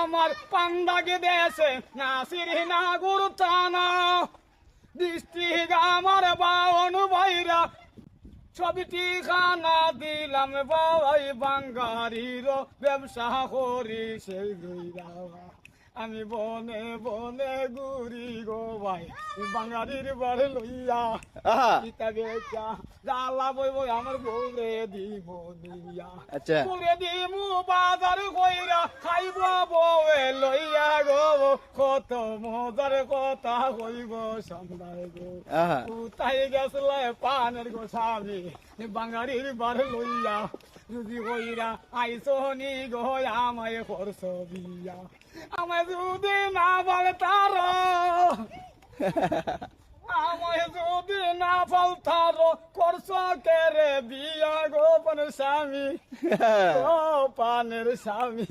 আমার পান্ডাকে দেশে নাসির নাগুর থানা ডিস্ট্রিক্ট আমার বাউন ভাইরা ছবিটি খানা দিলাম বাবাই বাঙ্গারির ব্যবসা করি সেই গইরা আমি বনে বনে ঘুরি গো ভাই বাঙালির বাড়ি লইয়া ইতা বেচা জ্বালা বই বই আমার বউরে দিব নিয়া আচ্ছা বউরে দিমু বাজার কইরা খাইব বউয়ে লইয়া গো কত মজার কথা কইব সামলাই গো কোথায় গেছলে পানের গো স্বামী বাঙালির বাড়ি লইয়া যদি কইরা আইসনি গো আমায় করছ বিয়া আমায় যদি না বলে তার আমায় যদি না বল তার করছ কেরে বিয়া গোপন স্বামী ও পানের স্বামী